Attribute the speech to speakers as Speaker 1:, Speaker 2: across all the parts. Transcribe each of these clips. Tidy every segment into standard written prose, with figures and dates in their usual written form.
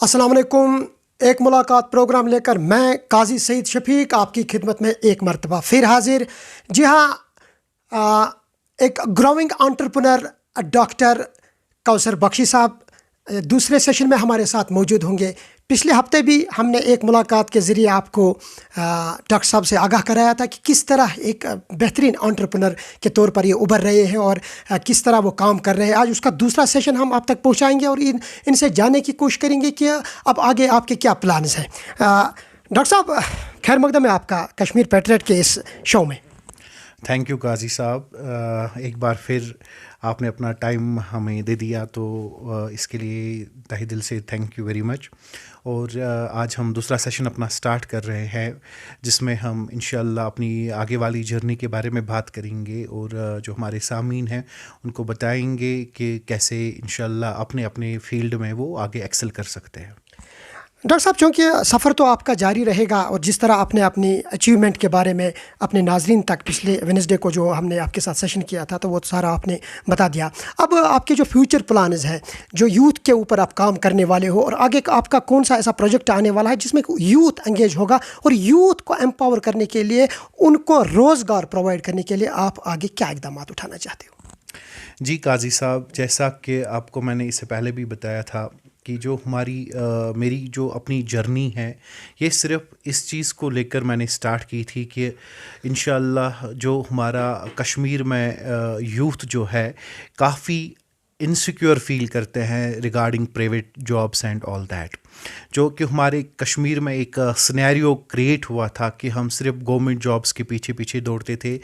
Speaker 1: अस्सलाम वालेकुम। एक मुलाकात प्रोग्राम लेकर मैं काजी सईद शफीक आपकी खिदमत में एक मरतबा फिर हाजिर। जी हाँ, आ, एक growing entrepreneur doctor Kausar Bakhshi साहब दूसरे सेशन में हमारे साथ मौजूद होंगे। पिछले हफ्ते भी हमने एक मुलाकात के ज़रिए आपको डॉक्टर साहब से आगाह कराया था कि किस तरह एक बेहतरीन एंटरप्रेन्योर के तौर पर ये उभर रहे हैं और किस तरह वो काम कर रहे हैं। आज उसका दूसरा सेशन हम आप तक पहुंचाएंगे और इनसे जानने की कोशिश करेंगे कि अब आगे आपके क्या प्लान्स हैं। डॉक्टर साहब, खैर मकदम है आपका कश्मीर पेट्रियट के इस शो में।
Speaker 2: थैंक यू काजी साहब, एक बार फिर आपने अपना टाइम हमें दे दिया, तो इसके लिए तहे दिल से थैंक यू वेरी मच। और आज हम दूसरा सेशन अपना स्टार्ट कर रहे हैं जिसमें हम इंशाल्लाह अपनी आगे वाली जर्नी के बारे में बात करेंगे और जो हमारे सामीन हैं उनको बताएंगे कि कैसे इंशाल्लाह अपने अपने फील्ड में वो आगे एक्सेल कर सकते हैं।
Speaker 1: डॉक्टर साहब, चूँकि सफ़र तो आपका जारी रहेगा और जिस तरह आपने अपनी अचीवमेंट के बारे में अपने नाजरीन तक पिछले वेडनेसडे को जो हमने आपके साथ सेशन किया था तो वो सारा आपने बता दिया। अब आपके जो फ्यूचर प्लान्स हैं, जो यूथ के ऊपर आप काम करने वाले हो, और आगे आपका कौन सा ऐसा प्रोजेक्ट आने वाला है जिसमें यूथ एंगेज होगा और यूथ को एम्पावर करने के लिए, उनको रोज़गार प्रोवाइड करने के लिए आप आगे क्या इकदाम उठाना चाहते हो?
Speaker 2: जी काजी साहब, जैसा कि आपको मैंने इससे पहले भी बताया था कि जो मेरी जो अपनी जर्नी है ये सिर्फ इस चीज़ को लेकर मैंने स्टार्ट की थी कि इंशाल्लाह जो हमारा कश्मीर में यूथ जो है काफ़ी इनसिक्योर फील करते हैं regarding private jobs and all that, जो कि हमारे कश्मीर में एक सिनेरियो क्रिएट हुआ था कि हम सिर्फ गवर्नमेंट जॉब्स के पीछे पीछे दौड़ते थे,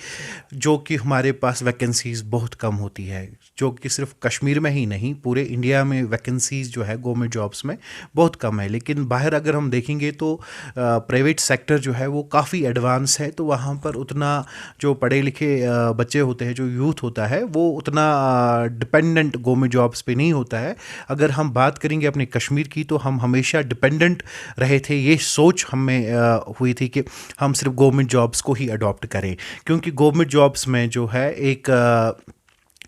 Speaker 2: जो कि हमारे पास वैकेंसीज़ बहुत कम होती है, जो कि सिर्फ कश्मीर में ही नहीं पूरे इंडिया में वैकेंसीज़ जो है गवर्नमेंट जॉब्स में बहुत कम है। लेकिन बाहर अगर हम देखेंगे तो प्राइवेट सेक्टर जो है वो काफ़ी एडवांस है, तो वहाँ पर उतना जो पढ़े लिखे बच्चे होते हैं, जो यूथ होता है वो उतना डिपेंडेंट गवर्नमेंट जॉब्स पे नहीं होता है। अगर हम बात करेंगे अपने कश्मीर की तो हम हमेशा डिपेंडेंट रहे थे। ये सोच हमें हुई थी कि हम सिर्फ गवर्नमेंट जॉब्स को ही अडॉप्ट करें, क्योंकि गवर्नमेंट जॉब्स में जो है एक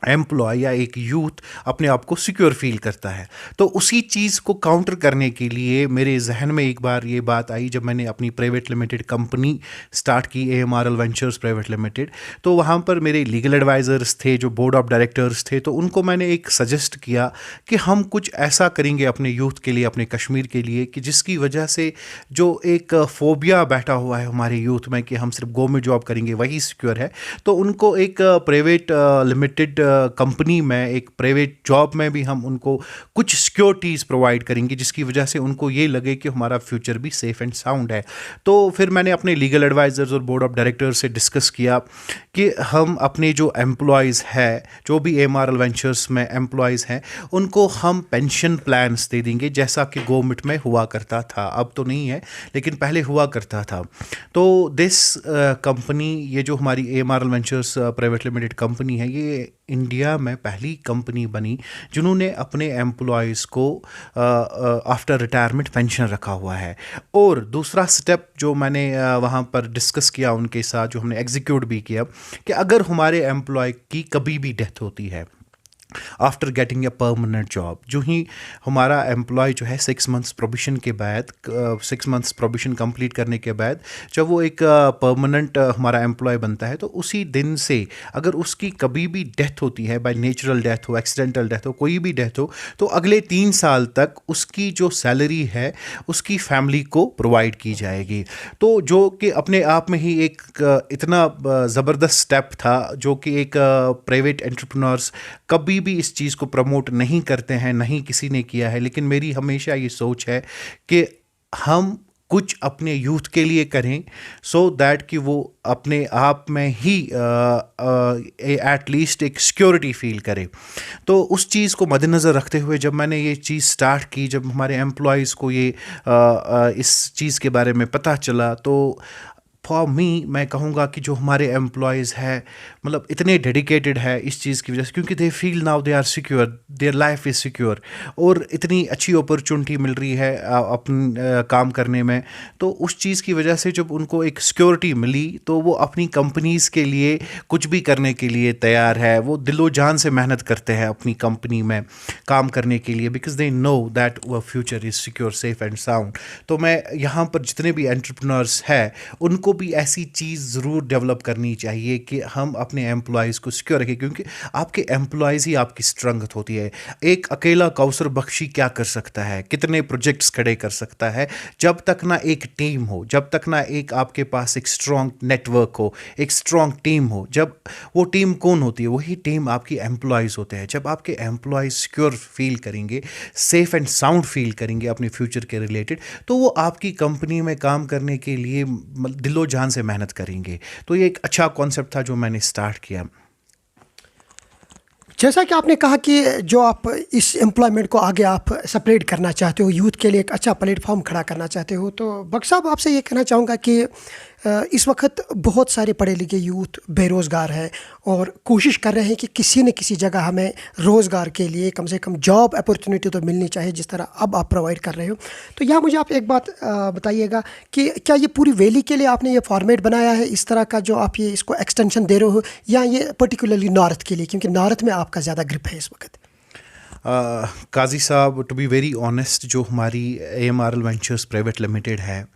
Speaker 2: एम्प्लॉय या एक यूथ अपने आप को सिक्योर फील करता है। तो उसी चीज़ को काउंटर करने के लिए मेरे जहन में एक बार ये बात आई जब मैंने अपनी प्राइवेट लिमिटेड कंपनी स्टार्ट की, AMRL वेंचर्स प्राइवेट लिमिटेड। तो वहाँ पर मेरे लीगल एडवाइज़र्स थे, जो बोर्ड ऑफ डायरेक्टर्स थे, तो उनको मैंने एक सजेस्ट किया कि हम कुछ ऐसा करेंगे अपने यूथ के लिए, अपने कश्मीर के लिए, कि जिसकी वजह से जो एक फोबिया बैठा हुआ है हमारे यूथ में कि हम सिर्फ गवर्नमेंट जॉब करेंगे वही सिक्योर है, तो उनको एक प्राइवेट लिमिटेड कंपनी में, एक प्राइवेट जॉब में भी हम उनको कुछ सिक्योरिटीज़ प्रोवाइड करेंगे जिसकी वजह से उनको ये लगे कि हमारा फ्यूचर भी सेफ एंड साउंड है। तो फिर मैंने अपने लीगल एडवाइज़र्स और बोर्ड ऑफ डायरेक्टर्स से डिस्कस किया कि हम अपने जो एम्प्लॉयज़ है, जो भी AMRL वेंचर्स में एम्प्लॉयज़ हैं, उनको हम पेंशन प्लान्स दे देंगे जैसा कि गवर्नमेंट में हुआ करता था। अब तो नहीं है लेकिन पहले हुआ करता था। तो दिस कंपनी, ये जो हमारी AMRL ventures private limited company है, ये इंडिया में पहली कंपनी बनी जिन्होंने अपने एम्प्लॉयज़ को आफ्टर रिटायरमेंट पेंशन रखा हुआ है। और दूसरा स्टेप जो मैंने वहाँ पर डिस्कस किया उनके साथ, जो हमने एग्जीक्यूट भी किया, कि अगर हमारे एम्प्लॉय की कभी भी डेथ होती है after getting a permanent job, जो ही हमारा एम्प्लॉय जो है 6 मंथ्स प्रोबिशन के बाद, 6 मंथ्स प्रोबिशन कंप्लीट करने के बाद जब वो एक परमानेंट हमारा एम्प्लॉय बनता है, तो उसी दिन से अगर उसकी कभी भी डेथ होती है, बाय नेचुरल डेथ हो, एक्सीडेंटल डेथ हो, कोई भी डेथ हो, तो अगले 3 साल तक उसकी जो सैलरी है उसकी फैमिली को प्रोवाइड की जाएगी। तो जो कि अपने आप में ही एक इतना ज़बरदस्त स्टेप था, जो कि एक प्राइवेट एंटरप्रेन्योर्स कभी भी इस चीज़ को प्रमोट नहीं करते हैं, नहीं किसी ने किया है। लेकिन मेरी हमेशा ये सोच है कि हम कुछ अपने यूथ के लिए करें, सो दैट कि वो अपने आप में ही एटलीस्ट एक सिक्योरिटी फील करे। तो उस चीज़ को मद्देनज़र रखते हुए जब मैंने ये चीज़ स्टार्ट की, जब हमारे एम्प्लॉयज़ को ये इस चीज़ के बारे में पता चला, तो फॉर मी मैं कहूँगा कि जो हमारे एम्प्लॉयज़ है मतलब इतने डेडिकेटेड है इस चीज़ की वजह से, क्योंकि they feel now they are secure, their life is secure, और इतनी अच्छी अपॉर्चुनिटी मिल रही है अपन काम करने में। तो उस चीज़ की वजह से जब उनको एक सिक्योरिटी मिली तो वो अपनी कंपनीज़ के लिए कुछ भी करने के लिए तैयार है। वो दिलो जान से मेहनत करते हैं अपनी कंपनी में काम करने के लिए, बिकॉज दे नो दैट वो future is secure, safe and sound. तो मैं यहाँ पर जितने भी एंटरप्रेन्योर्स हैं उनको भी ऐसी चीज़ ज़रूर डेवलप करनी चाहिए कि हम अपने एम्प्लॉयज़ को सिक्योर रखें, क्योंकि आपके एम्प्लॉयज़ ही आपकी स्ट्रेंथ होती है। एक अकेला कौसर बख्शी क्या कर सकता है, कितने प्रोजेक्ट्स खड़े कर सकता है, जब तक ना एक टीम हो, जब तक ना एक आपके पास एक स्ट्रॉन्ग नेटवर्क हो, एक स्ट्रॉन्ग टीम हो। जब वो टीम कौन होती है, वही टीम आपकी एम्प्लॉयज़ होते हैं। जब आपके एम्प्लॉयज़ सिक्योर फील करेंगे, सेफ एंड साउंड फील करेंगे अपने फ्यूचर के रिलेटेड, तो वो आपकी कंपनी में काम करने के लिए दिलो जान से मेहनत करेंगे। तो ये एक अच्छा कॉन्सेप्ट था जो मैंने स्टार्ट किया।
Speaker 1: जैसा कि आपने कहा कि जो आप इस एम्प्लॉयमेंट को आगे आप स्प्रेड करना चाहते हो, यूथ के लिए एक अच्छा प्लेटफॉर्म खड़ा करना चाहते हो, तो बख्श साहब आपसे ये कहना चाहूँगा कि इस वक्त बहुत सारे पढ़े लिखे यूथ बेरोज़गार हैं और कोशिश कर रहे हैं कि किसी न किसी जगह हमें रोज़गार के लिए कम से कम जॉब अपॉर्चुनिटी तो मिलनी चाहिए, जिस तरह अब आप प्रोवाइड कर रहे हो। तो यहाँ मुझे आप एक बात बताइएगा कि क्या ये पूरी वैली के लिए आपने ये फॉर्मेट बनाया है इस तरह का, जो आप ये इसको एक्सटेंशन दे रहे हो, या ये पर्टिकुलरली नॉर्थ के लिए, क्योंकि नॉर्थ में आपका ज़्यादा ग्रिप है इस वक्त?
Speaker 2: काजी साहब, टू बी वेरी ऑनेस्ट, जो हमारी AMRL वेंचर्स प्राइवेट लिमिटेड है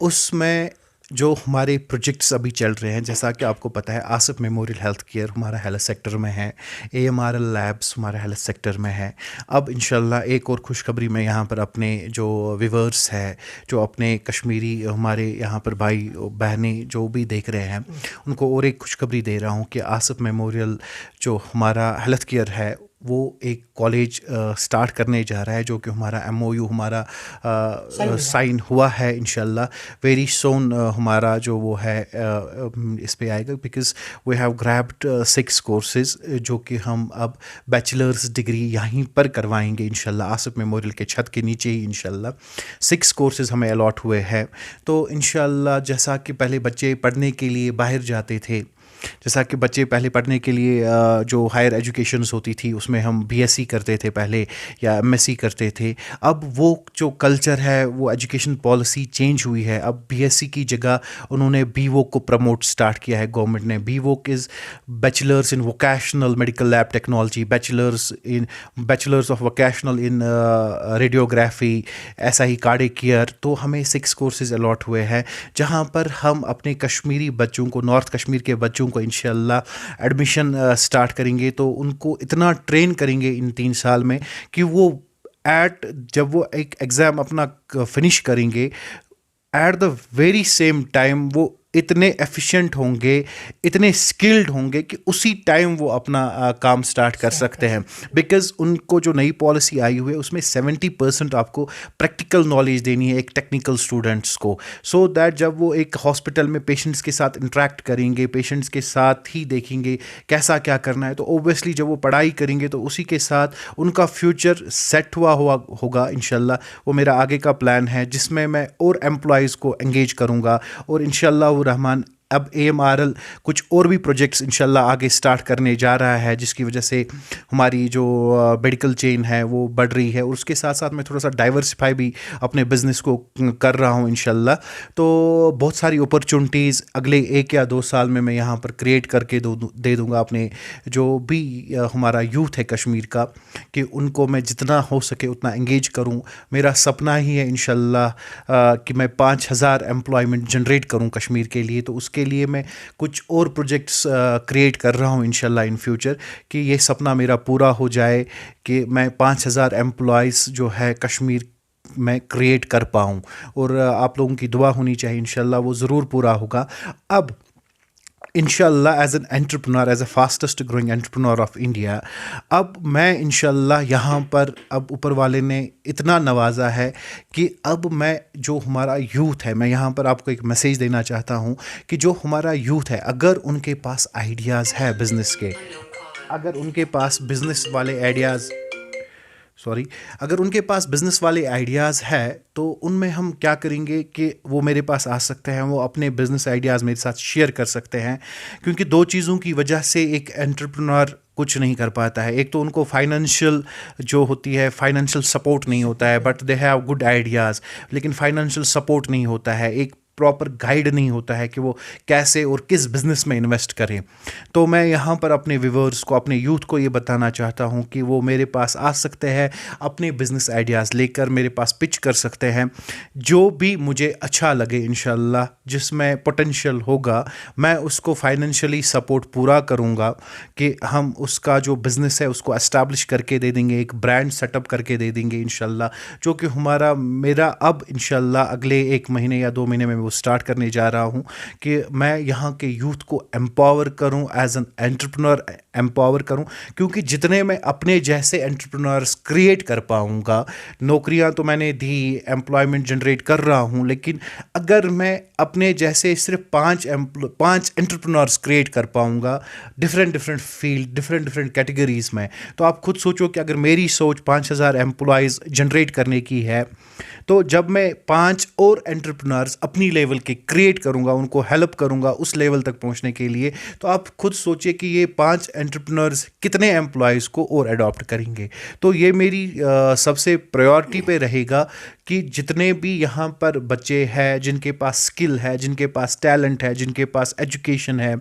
Speaker 2: उसमें जो हमारे प्रोजेक्ट्स अभी चल रहे हैं, जैसा कि आपको पता है आसिफ मेमोरियल हेल्थ केयर हमारा हेल्थ सेक्टर में है, AMRL लैब्स हमारा हेल्थ सेक्टर में है। अब इंशाल्लाह एक और खुशखबरी मैं यहाँ पर अपने जो व्यूअर्स है, जो अपने कश्मीरी हमारे यहाँ पर भाई बहनें जो भी देख रहे हैं, उनको और एक खुशखबरी दे रहा हूँ कि आसिफ मेमोरियल जो हमारा हेल्थ केयर है वो एक कॉलेज स्टार्ट करने जा रहा है, जो कि हमारा MOU हमारा साइन हुआ है। इंशाल्लाह वेरी सोन हमारा जो वो है इस पे आएगा, because we have grabbed 6 courses जो कि हम अब बैचलर्स डिग्री यहीं पर करवाएंगे इंशाल्लाह, आसिफ मेमोरियल के छत के नीचे ही इंशाल्लाह 6 कोर्सेज हमें अलॉट हुए हैं। तो इंशाल्लाह जैसा कि पहले बच्चे पढ़ने के लिए बाहर जाते थे, जैसा कि बच्चे पहले पढ़ने के लिए जो हायर एजुकेशंस होती थी उसमें हम BSc करते थे पहले या MSc करते थे, अब वो जो कल्चर है, वो एजुकेशन पॉलिसी चेंज हुई है। अब BSc की जगह उन्होंने BVOC को प्रमोट स्टार्ट किया है गवर्नमेंट ने। BVOC is bachelors in vocational medical lab technology, bachelors of vocational in radiography, ऐसा ही कार्डिक केयर। तो हमें 6 कोर्सेज अलॉट हुए हैं जहाँ पर हम अपने कश्मीरी बच्चों को, नॉर्थ कश्मीर के बच्चों को इंशाल्लाह एडमिशन स्टार्ट करेंगे। तो उनको इतना ट्रेन करेंगे इन 3 साल में कि वो जब वो एक एग्ज़ाम अपना फिनिश करेंगे, at the very same time वो इतने एफिशिएंट होंगे, इतने स्किल्ड होंगे कि उसी टाइम वो अपना काम स्टार्ट कर सकते हैं। बिकॉज़ उनको जो नई पॉलिसी आई हुई है उसमें 70% आपको प्रैक्टिकल नॉलेज देनी है एक टेक्निकल स्टूडेंट्स को, सो दैट जब वो एक हॉस्पिटल में पेशेंट्स के साथ इंटरेक्ट करेंगे, पेशेंट्स के साथ ही देखेंगे कैसा क्या करना है, तो ओबियसली जब वो पढ़ाई करेंगे तो उसी के साथ उनका फ्यूचर सेट हुआ होगा इंशाल्लाह। वो मेरा आगे का प्लान है जिसमें मैं और एम्प्लॉयज़ को एंगेज करूँगा, और इंशाल्लाह रहमान अब AMRL कुछ और भी प्रोजेक्ट्स इंशाल्लाह आगे स्टार्ट करने जा रहा है, जिसकी वजह से हमारी जो मेडिकल चेन है वो बढ़ रही है, और उसके साथ साथ मैं थोड़ा सा डाइवर्सिफाई भी अपने बिज़नेस को कर रहा हूँ इंशाल्लाह। तो बहुत सारी अपॉर्चुनिटीज़ अगले 1 या 2 साल में मैं यहाँ पर क्रिएट करके दे दूँगा अपने जो भी हमारा यूथ है कश्मीर का, कि उनको मैं जितना हो सके उतना एंगेज करूँ। मेरा सपना ही है इंशाल्लाह कि मैं 5000 एम्प्लॉयमेंट जनरेट करूँ कश्मीर के लिए। तो उसके लिए मैं कुछ और प्रोजेक्ट्स क्रिएट कर रहा हूँ इंशाल्लाह इन फ्यूचर, कि ये सपना मेरा पूरा हो जाए कि मैं 5000 एम्प्लॉयज़ जो है कश्मीर में क्रिएट कर पाऊँ। और आप लोगों की दुआ होनी चाहिए, इंशाल्लाह वो ज़रूर पूरा होगा। अब इंशाल्लाह as an entrepreneur, as a fastest growing entrepreneur of India, अब मैं इंशाल्लाह यहाँ पर अब ऊपर वाले ने इतना नवाजा है कि अब मैं जो हमारा यूथ है, मैं यहाँ पर आपको एक मैसेज देना चाहता हूँ कि जो हमारा यूथ है, अगर उनके पास आइडियाज़ है बिज़नेस के, अगर उनके पास बिज़नेस वाले आइडियाज़, सॉरी, अगर उनके पास बिज़नेस वाले आइडियाज़ है तो उनमें हम क्या करेंगे कि वो मेरे पास आ सकते हैं, वो अपने बिज़नेस आइडियाज़ मेरे साथ शेयर कर सकते हैं। क्योंकि दो चीज़ों की वजह से एक एंटरप्रेन्योर कुछ नहीं कर पाता है। एक तो उनको फाइनेंशियल जो होती है, फाइनेंशियल सपोर्ट नहीं होता है, but they have good ideas, लेकिन फाइनेंशियल सपोर्ट नहीं होता है, एक प्रॉपर गाइड नहीं होता है कि वो कैसे और किस बिज़नेस में इन्वेस्ट करें। तो मैं यहाँ पर अपने व्यूअर्स को, अपने यूथ को ये बताना चाहता हूँ कि वो मेरे पास आ सकते हैं, अपने बिज़नेस आइडियाज़ लेकर मेरे पास पिच कर सकते हैं। जो भी मुझे अच्छा लगे इंशाल्लाह, जिसमें पोटेंशियल होगा, मैं उसको फाइनेंशियली सपोर्ट पूरा करूँगा कि हम उसका जो बिज़नेस है उसको एस्टैब्लिश करके दे देंगे, एक ब्रांड सेटअप करके दे देंगे इंशाल्लाह, जो कि मेरा अब इंशाल्लाह अगले 1 महीने या 2 महीने में वो स्टार्ट करने जा रहा हूँ कि मैं यहाँ के यूथ को एम्पावर करूँ, एज एन एंटरप्रेन्योर एम्पावर करूँ। क्योंकि जितने मैं अपने जैसे एंटरप्रेन्योर्स क्रिएट कर पाऊँगा, नौकरियाँ तो मैंने दी, एम्प्लॉयमेंट जनरेट कर रहा हूँ, लेकिन अगर मैं अपने जैसे सिर्फ 5 एंटरप्रेन्योर्स क्रिएट कर पाऊँगा डिफरेंट फील्ड, डिफरेंट कैटेगरीज़ में, तो आप खुद सोचो कि अगर मेरी सोच 5,000 एम्प्लॉयज़ जनरेट करने की है, तो जब मैं 5 और एंटरप्रेन्योर्स अपनी लेवल के क्रिएट करूंगा, उनको हेल्प करूंगा उस लेवल तक पहुंचने के लिए, तो आप खुद सोचिए कि ये 5 एंटरप्रेन्योर्स कितने एम्प्लॉयज़ को और अडॉप्ट करेंगे। तो ये मेरी सबसे प्रायोरिटी पे रहेगा कि जितने भी यहाँ पर बच्चे हैं, जिनके पास स्किल है, जिनके पास टैलेंट है, जिनके पास एजुकेशन है,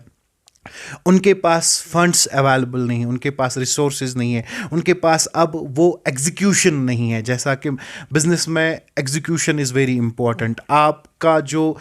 Speaker 2: उनके पास फंड्स अवेलेबल नहीं है, उनके पास रिसोर्सेज नहीं है, उनके पास अब वो एग्जीक्यूशन नहीं है। जैसा कि बिज़नेस में एग्जीक्यूशन इज़ वेरी इंपॉर्टेंट। आपका जो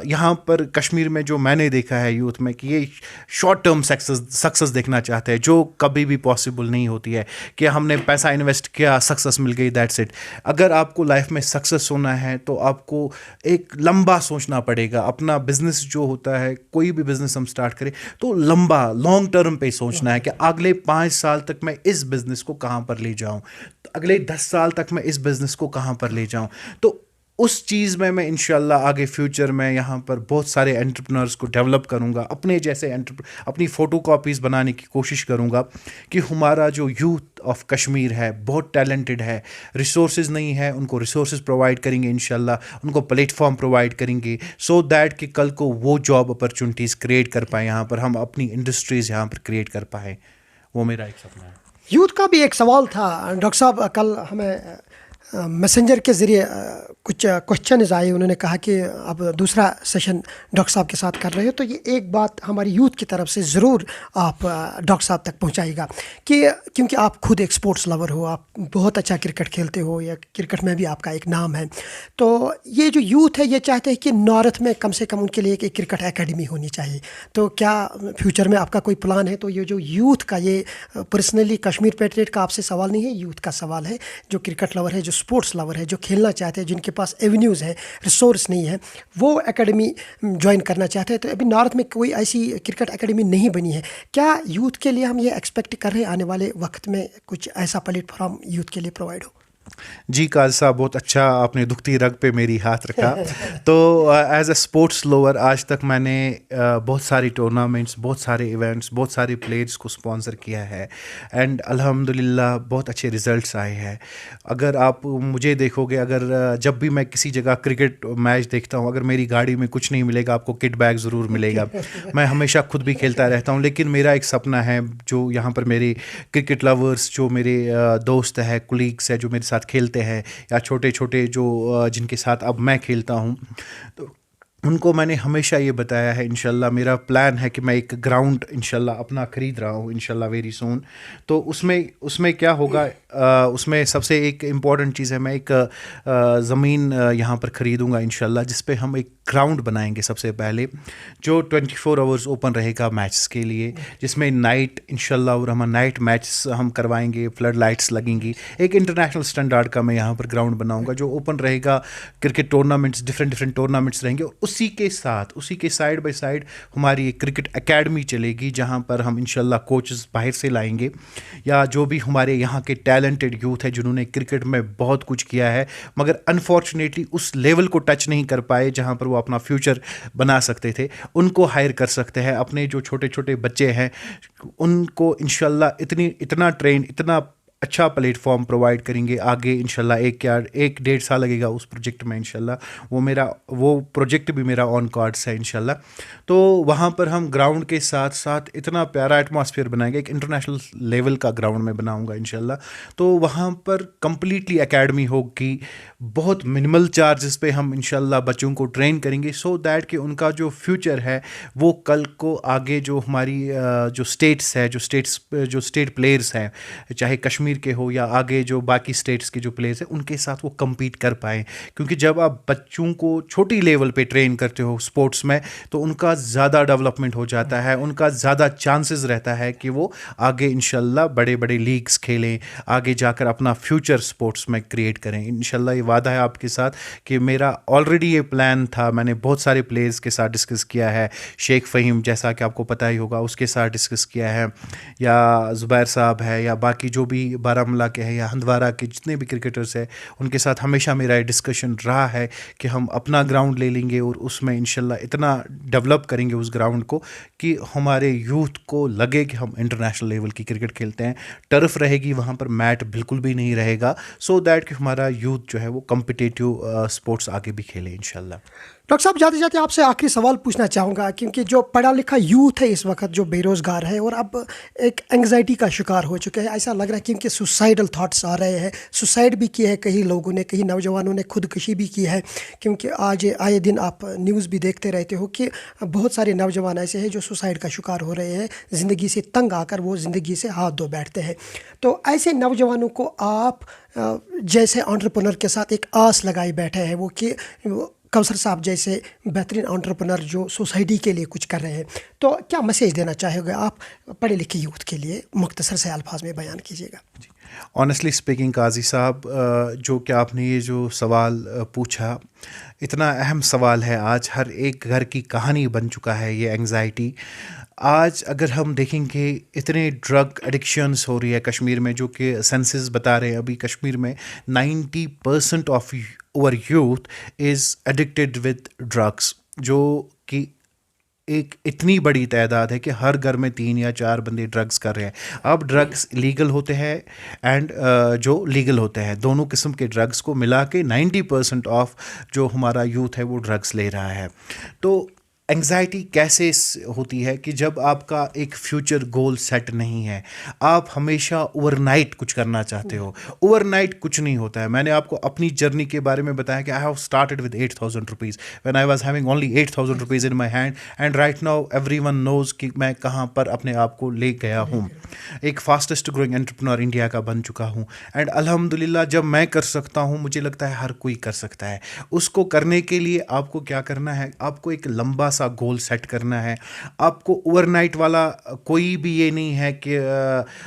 Speaker 2: यहाँ पर कश्मीर में जो मैंने देखा है यूथ में कि ये शॉर्ट टर्म सक्सेस देखना चाहते हैं, जो कभी भी पॉसिबल नहीं होती है कि हमने पैसा इन्वेस्ट किया, सक्सेस मिल गई, दैट्स इट। अगर आपको लाइफ में सक्सेस होना है तो आपको एक लंबा सोचना पड़ेगा। अपना बिज़नेस जो होता है, कोई भी बिज़नेस हम स्टार्ट करें तो लंबा, लॉन्ग टर्म पे सोचना है कि अगले 5 साल तक मैं इस बिज़नेस को कहाँ पर ले जाऊँ, अगले 10 साल तक मैं इस बिज़नेस को कहाँ पर ले जाऊँ। तो उस चीज़ में मैं इंशाल्लाह आगे फ्यूचर में यहाँ पर बहुत सारे एंटरप्रेन्योर्स को डेवलप करूँगा, अपने जैसे अपनी फ़ोटो कॉपीज़ बनाने की कोशिश करूँगा कि हमारा जो यूथ ऑफ कश्मीर है बहुत टैलेंटेड है, रिसोर्सेज नहीं है, उनको रिसोर्सेज प्रोवाइड करेंगे इंशाल्लाह, उनको प्लेटफॉर्म प्रोवाइड करेंगे, सो दैट कि कल को वो जॉब अपॉर्चुनिटीज़ क्रिएट कर पाएँ, यहाँ पर हम अपनी इंडस्ट्रीज़ यहाँ पर क्रिएट कर पाएँ। वो मेरा एक सपना है।
Speaker 1: यूथ का भी एक सवाल था डॉक्टर साहब, कल हमें मैसेंजर के ज़रिए कुछ क्वेश्चन आए। उन्होंने कहा कि अब दूसरा सेशन डॉक्टर साहब के साथ कर रहे हो, तो ये एक बात हमारी यूथ की तरफ से ज़रूर आप डॉक्टर साहब तक पहुंचाइएगा कि क्योंकि आप खुद एक स्पोर्ट्स लवर हो, आप बहुत अच्छा क्रिकेट खेलते हो, या क्रिकेट में भी आपका एक नाम है। तो ये जो यूथ है ये चाहते हैं कि नॉर्थ में कम से कम उनके लिए एक क्रिकेट एकेडमी होनी चाहिए। तो क्या फ्यूचर में आपका कोई प्लान है? तो ये जो यूथ का, ये पर्सनली कश्मीर पेट्रियट का आपसे सवाल नहीं है, यूथ का सवाल है, जो क्रिकेट लवर है, जो स्पोर्ट्स लवर है, जो खेलना चाहते हैं, जिनके पास एवेन्यूज़ है, रिसोर्स नहीं है, वो एकेडमी ज्वाइन करना चाहते हैं। तो अभी नॉर्थ में कोई ऐसी क्रिकेट एकेडमी नहीं बनी है। क्या यूथ के लिए हम ये एक्सपेक्ट कर रहे हैं आने वाले वक्त में कुछ ऐसा प्लेटफॉर्म यूथ के लिए प्रोवाइड हो?
Speaker 2: जी काज साहब, बहुत अच्छा आपने दुखती रग पे मेरी हाथ रखा। तो एज अ स्पोर्ट्स लोवर आज तक मैंने बहुत सारी टूर्नामेंट्स, बहुत सारे इवेंट्स, बहुत सारे प्लेयर्स को स्पॉन्सर किया है, एंड अल्हम्दुलिल्लाह बहुत अच्छे रिजल्ट्स आए हैं। अगर आप मुझे देखोगे, अगर जब भी मैं किसी जगह क्रिकेट मैच देखता हूँ, अगर मेरी गाड़ी में कुछ नहीं मिलेगा, आपको किट बैग ज़रूर मिलेगा। मैं हमेशा खुद भी खेलता रहता हूँ, लेकिन मेरा एक सपना है, जो यहाँ पर मेरे क्रिकेट लवर्स, जो मेरे दोस्त हैं, कुलीग्स हैं, जो मेरे साथ खेलते हैं, या छोटे छोटे जो जिनके साथ अब मैं खेलता हूँ, तो उनको मैंने हमेशा ये बताया है, इंशाल्लाह मेरा प्लान है कि मैं एक ग्राउंड इंशाल्लाह अपना ख़रीद रहा हूँ इंशाल्लाह वेरी सून। तो उसमें क्या होगा, उसमें सबसे एक इम्पॉर्टेंट चीज़ है, मैं एक ज़मीन यहाँ पर ख़रीदूँगा इंशाल्लाह, जिस पे हम एक ग्राउंड बनाएंगे सबसे पहले, जो 24 आवर्स ओपन रहेगा मैचेस के लिए, जिसमें नाइट इंशाल्लाह और हम नाइट मैचेस हम करवाएंगे, फ्लड लाइट्स लगेंगी। एक इंटरनेशनल स्टैंडर्ड का मैं यहाँ पर ग्राउंड बनाऊँगा, जो ओपन रहेगा, क्रिकेट टूर्नामेंट्स, डिफरेंट टूर्नामेंट्स रहेंगे। उसी के साइड बाय साइड हमारी एक क्रिकेट एकेडमी चलेगी, जहाँ पर हम इंशाल्लाह कोचेस बाहर से लाएंगे, या जो भी हमारे यहाँ के टैलेंटेड यूथ है जिन्होंने क्रिकेट में बहुत कुछ किया है, मगर अनफॉर्चुनेटली उस लेवल को टच नहीं कर पाए जहाँ पर वो अपना फ्यूचर बना सकते थे, उनको हायर कर सकते हैं। अपने जो छोटे छोटे बच्चे हैं उनको इंशाल्लाह इतना ट्रेन, इतना अच्छा प्लेटफॉर्म प्रोवाइड करेंगे आगे इंशाल्लाह। 1 डेढ़ साल लगेगा उस प्रोजेक्ट में इंशाल्लाह। वो प्रोजेक्ट भी मेरा ऑन कार्ड्स है इंशाल्लाह। तो वहाँ पर हम ग्राउंड के साथ साथ इतना प्यारा एटमॉस्फेयर बनाएंगे, एक इंटरनेशनल लेवल का ग्राउंड में बनाऊंगा इंशाल्लाह। तो वहाँ पर कंप्लीटली एकेडमी होगी, बहुत मिनिमल चार्जेस पे हम इंशाल्लाह बच्चों को ट्रेन करेंगे, सो दैट कि उनका जो फ्यूचर है वो कल को आगे जो हमारी जो स्टेट्स है, जो स्टेट प्लेयर्स हैं, चाहे कश्मीर के हो या आगे जो बाकी स्टेट्स के जो प्लेयर्स हैं, उनके साथ वो compete कर पाएँ। क्योंकि जब आप बच्चों को छोटी लेवल पे ट्रेन करते हो स्पोर्ट्स में, तो उनका ज़्यादा डेवलपमेंट हो जाता है, उनका ज़्यादा चांसेस रहता है कि वो आगे इंशाल्लाह बड़े बड़े लीग्स खेलें, आगे जाकर अपना फ्यूचर स्पोर्ट्स में क्रिएट करें इंशाल्लाह। ये वादा है आपके साथ कि मेरा ऑलरेडी ये प्लान था, मैंने बहुत सारे प्लेयर्स के साथ डिस्कस किया है। शेख फ़हीम जैसा कि आपको पता ही होगा, उसके साथ डिस्कस किया है, या ज़ुबैर साहब है, या बाकी जो भी बारामूला के हैं या हंदवारा के जितने भी क्रिकेटर्स हैं, उनके साथ हमेशा मेरा ये डिस्कशन रहा है कि हम अपना ग्राउंड ले लेंगे और उसमें इंशाल्लाह इतना डेवलप करेंगे उस ग्राउंड को कि हमारे यूथ को लगे कि हम इंटरनेशनल लेवल की क्रिकेट खेलते हैं। टर्फ रहेगी वहाँ पर, मैट बिल्कुल भी नहीं रहेगा, सो दैट कि हमारा यूथ जो है वो कम्पिटिटिव स्पोर्ट्स आगे भी खेले इंशाल्लाह।
Speaker 1: डॉक्टर साहब, जाते जाते आपसे आखिरी सवाल पूछना चाहूँगा, क्योंकि जो पढ़ा लिखा यूथ है इस वक्त जो बेरोज़गार है और अब एक एंग्जाइटी का शिकार हो चुके हैं, ऐसा लग रहा है क्योंकि सुसाइडल थॉट्स आ रहे हैं, सुसाइड भी किए हैं कई लोगों ने, कई नौजवानों ने खुदकुशी भी की है। क्योंकि आज आए दिन आप न्यूज़ भी देखते रहते हो कि बहुत सारे नौजवान ऐसे हैं जो सुसाइड का शिकार हो रहे हैं, ज़िंदगी से तंग आकर वो ज़िंदगी से हाथ धो बैठते हैं। तो ऐसे नौजवानों को आप जैसे एंटरप्रेन्योर के साथ एक आस लगाई बैठे हैं वो कि कौसर साहब जैसे बेहतरीन एंटरप्रेन्योर जो सोसाइटी के लिए कुछ कर रहे हैं, तो क्या मैसेज देना चाहोगे आप पढ़े लिखे यूथ के लिए? मुख्तसर से अल्फाज में बयान कीजिएगा।
Speaker 2: ऑनेस्टली स्पीकिंग काजी साहब, जो कि आपने ये जो सवाल पूछा, इतना अहम सवाल है। आज हर एक घर की कहानी बन चुका है ये एंग्जाइटी। आज अगर हम देखेंगे इतने ड्रग एडिक्शंस हो रही है कश्मीर में, जो कि सेंसस बता रहे हैं अभी कश्मीर में 90% of our youth is addicted with drugs, जो कि एक इतनी बड़ी तादाद है कि हर घर में 3 या 4 बंदे ड्रग्स कर रहे हैं। अब ड्रग्स लीगल होते हैं एंड जो लीगल होते हैं, दोनों किस्म के ड्रग्स को मिला के 90% ऑफ जो हमारा यूथ है वो ड्रग्स ले रहा है। तो एंग्जाइटी कैसे होती है कि जब आपका एक फ्यूचर गोल सेट नहीं है, आप हमेशा ओवरनाइट कुछ करना चाहते हो। ओवरनाइट कुछ नहीं होता है। मैंने आपको अपनी जर्नी के बारे में बताया कि I have started with 8,000 rupees when I was having only 8,000 rupees in my hand, and right now everyone knows कि मैं कहाँ पर अपने आप को ले गया हूँ। एक फास्टेस्ट ग्रोइंग एंटरप्रेन्योर इंडिया का बन चुका हूँ, एंड अल्हम्दुलिल्लाह जब मैं कर सकता हूँ, मुझे लगता है हर कोई कर सकता है। उसको करने के लिए आपको क्या करना है, आपको एक लंबा सा गोल सेट करना है। आपको ओवरनाइट वाला कोई भी ये नहीं है कि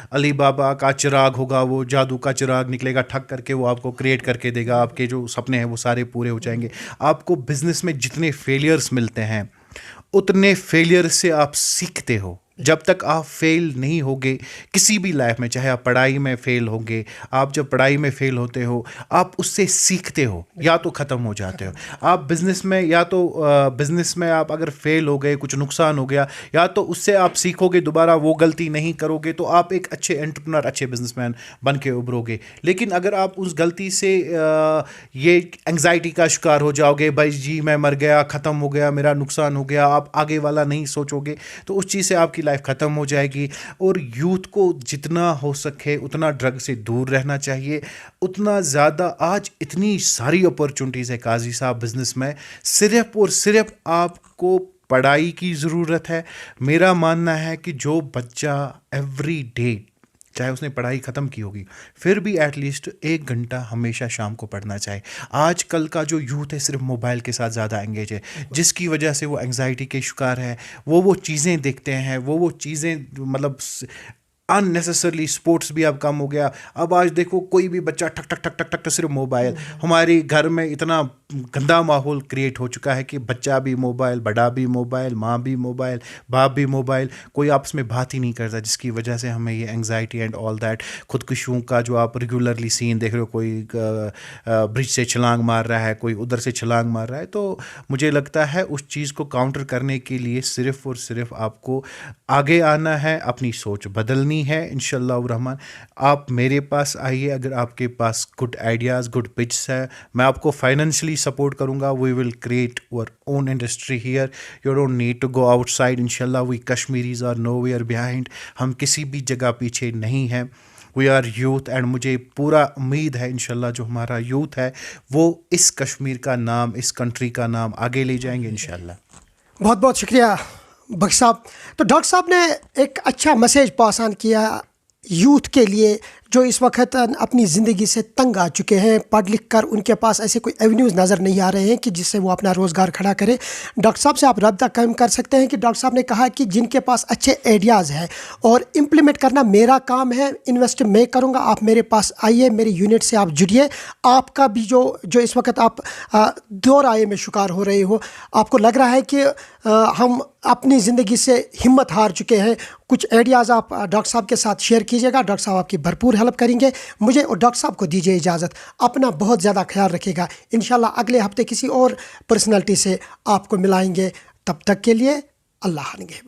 Speaker 2: अली बाबा का चिराग होगा, वो जादू का चिराग निकलेगा ठक करके वो आपको क्रिएट करके देगा, आपके जो सपने हैं वो सारे पूरे हो जाएंगे। आपको बिजनेस में जितने फेलियर्स मिलते हैं उतने फेलियर से आप सीखते हो। जब तक आप फेल नहीं होगे किसी भी लाइफ में, चाहे आप पढ़ाई में फेल होंगे, आप जब पढ़ाई में फेल होते हो आप उससे सीखते हो, या तो ख़त्म हो जाते हो। आप बिज़नेस में, या तो बिज़नेस में आप अगर फेल हो गए, कुछ नुकसान हो गया, या तो उससे आप सीखोगे, दोबारा वो गलती नहीं करोगे, तो आप एक अच्छे एंटरप्रेन्योर, अच्छे बिजनेसमैन बन के उभरोगे। लेकिन अगर आप उस गलती से ये एंग्जाइटी का शिकार हो जाओगे, भाई जी मैं मर गया, ख़त्म हो गया, मेरा नुकसान हो गया, आप आगे वाला नहीं सोचोगे, तो उस चीज़ से आपकी लाइफ ख़त्म हो जाएगी। और यूथ को जितना हो सके उतना ड्रग से दूर रहना चाहिए, उतना ज़्यादा। आज इतनी सारी अपॉर्चुनिटीज़ है काजी साहब बिज़नेस में, सिर्फ और सिर्फ आपको पढ़ाई की ज़रूरत है। मेरा मानना है कि जो बच्चा एवरी डे, चाहे उसने पढ़ाई ख़त्म की होगी, फिर भी एटलीस्ट 1 घंटा हमेशा शाम को पढ़ना चाहिए। आजकल का जो यूथ है सिर्फ मोबाइल के साथ ज़्यादा एंगेज है, जिसकी वजह से वो एंग्जाइटी के शिकार है। वो चीज़ें देखते हैं, वो चीज़ें, मतलब अननेसेसरली स्पोर्ट्स भी अब कम हो गया। अब आज देखो कोई भी बच्चा ठक ठक ठक ठक ठक सिर्फ मोबाइल। हमारे घर में इतना गंदा माहौल क्रिएट हो चुका है कि बच्चा भी मोबाइल, बड़ा भी मोबाइल, माँ भी मोबाइल, बाप भी मोबाइल, कोई आपस में बात ही नहीं करता, जिसकी वजह से हमें ये एंग्जाइटी एंड ऑल दैट, खुदकुशियों का जो आप रेगुलरली सीन देख रहे हो, कोई ब्रिज से छलांग मार रहा है, कोई उधर से छलांग मार रहा है। तो मुझे लगता है उस चीज़ को काउंटर करने के लिए सिर्फ़ और सिर्फ आपको आगे आना है, अपनी सोच बदलनी है। इंशाल्लाह रहमान आप मेरे पास आइए, अगर आपके पास गुड आइडियाज़, गुड पिच है, मैं आपको फाइनेंशियली सपोर्ट करूंगा। We will create our own industry here, you don't need to go outside. इंशाल्लाह we Kashmiris are nowhere behind, हम किसी भी जगह पीछे नहीं हैं। वी आर यूथ एंड मुझे पूरा उम्मीद है इंशाल्लाह जो हमारा यूथ है वो इस कश्मीर का नाम, इस कंट्री का नाम आगे ले जाएंगे इंशाल्लाह।
Speaker 1: बहुत बहुत शुक्रिया बख्श साहब। तो डॉक्टर साहब ने एक अच्छा मैसेज पास ऑन किया यूथ के लिए जो इस वक्त अपनी ज़िंदगी से तंग आ चुके हैं, पढ़ लिख कर उनके पास ऐसे कोई एवेन्यूज़ नज़र नहीं आ रहे हैं कि जिससे वो अपना रोज़गार खड़ा करें। डॉक्टर साहब से आप रब्ता कायम कर सकते हैं कि डॉक्टर साहब ने कहा कि जिनके पास अच्छे आइडियाज़ हैं और इम्प्लीमेंट करना मेरा काम है, इन्वेस्ट मैं करूँगा, आप मेरे पास आइए, मेरी यूनिट से आप जुड़िए। आपका भी जो इस वक्त आप दौर आए में शिकार हो रहे हो, आपको लग रहा है कि हम अपनी ज़िंदगी से हिम्मत हार चुके हैं, कुछ आइडियाज़ आप डॉक्टर साहब के साथ शेयर कीजिएगा। डॉक्टर साहब आपकी भरपूर हेल्प करेंगे। मुझे और डॉक्टर साहब को दीजिए इजाज़त, अपना बहुत ज़्यादा ख्याल रखिएगा। इंशाल्लाह अगले हफ्ते किसी और पर्सनालिटी से आपको मिलाएंगे, तब तक के लिए अल्लाह निगहबान।